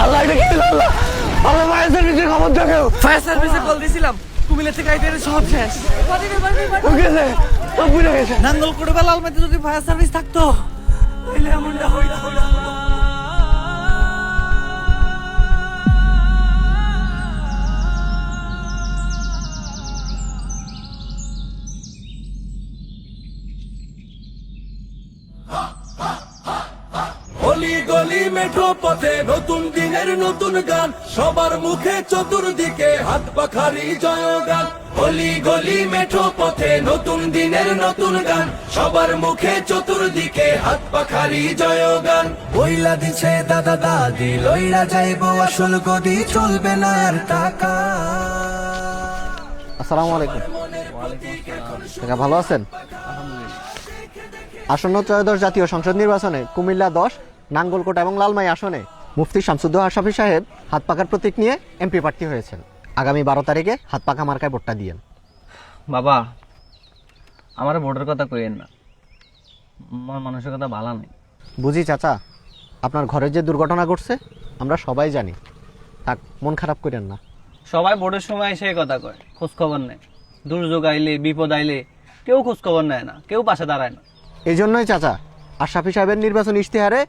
আল্লাহ এটা কি হলো আল্লাহ? আল্লাহ ফায়ার সার্ভিসের খবর দাও কেউ। ফায়ার সার্ভিসে কল দিছিলাম, কুমিল্লা থেকে আইতে সব শেষ। গেছে সব বুঝে গেছে। নাঙ্গলকোটে বা লালমাটিতে যদি ফায়ার সার্ভিস থাকতো তাহলে এমনটা হইতো না। অলি গলি মেঠো পথে নতুন দিনের নতুন গান, সবার মুখে চতুর্দিকে হাত পাখারি জয়গান। অলি গলি মেঠো পথে নতুন দিনের নতুন গান, সবার মুখে চতুর্দিকে হাত পাখারি জয়গান। বইলা দিছে দাদা দাদি লইরা যাইবো আসল গদি, চলবে না আর টাকা। আসসালামু আলাইকুম। কাকা ভালো আছেন? আসন্ন ত্রয়োদশ জাতীয় সংসদ নির্বাচনে কুমিল্লা 10, নাঙ্গলকোট এবং লালমাই আসনে মুফতি শামসুদ্দোহা আশরাফী সাহেব হাত পাকার প্রতীক নিয়ে এমপি প্রার্থী হয়েছেন। আগামী 12 তারিখে হাত পাকা মার্কায় ভোটটা দিয়েন। বাবা, আমার ভোটের কথা কইেন না, আমার মানুষের কথা ভালো নেই। বুঝি চাচা, আপনার ঘরের যে দুর্ঘটনা ঘটছে আমরা সবাই জানি, থাক মন খারাপ করেন না। সবাই ভোটের সময় সেই কথা কয়, খোঁজ খবর নেয়। দুর্যোগ আইলে বিপদ আইলে কেউ খোঁজ খবর নেয় না, কেউ পাশে দাঁড়ায় না। এই জন্যই চাচা আশরাফী সাহেবের নির্বাচন ইশতেহারে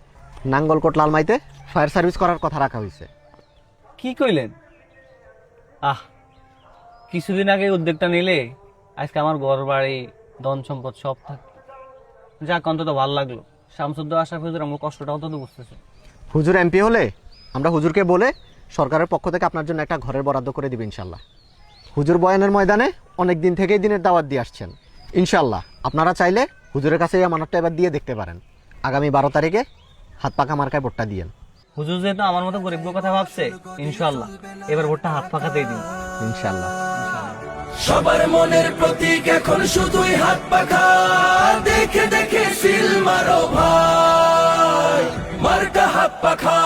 নাঙ্গলকোট লালমাইতে ফায়ার সার্ভিস করার কথা রাখা হয়েছে। কি কইলেন? কিছুদিন আগে উদ্যোগটা নিলে আজকে আমার ঘর বাড়ি ধন সম্পদ সব থাকে। যাক, অন্তত ভালো লাগলো। শামসুদ্দোহা আশরাফী হুজুর আমার কষ্টটা অন্তত বুঝতেছে। হুজুর এমপি হলে আমরা হুজুরকে বলে সরকারের পক্ষ থেকে আপনার জন্য একটা ঘরের বরাদ্দ করে দিব ইনশাল্লাহ। হুজুর বয়ানের ময়দানে অনেক দিন থেকেই দিনের দাওয়াত দিয়ে আসছেন। ইনশাল্লাহ আপনারা চাইলে হুজুরের কাছে এই আমানতটা এবার দিয়ে দেখতে পারেন। আগামী 12 তারিখে হাত পাকা মার্কায় ভোটটা দিয়েন। হুজুর যেহেতু আমার মতো গরিব কথা ভাবছে, ইনশাল্লাহ এবার ভোটটা হাত পাকাতেই দিন। ইনশাল্লাহ। সবার মনের প্রতীক এখন শুধুই হাত পাখা, দেখে দেখে সিল মারো ভাই, মার্কা হাত পাখা।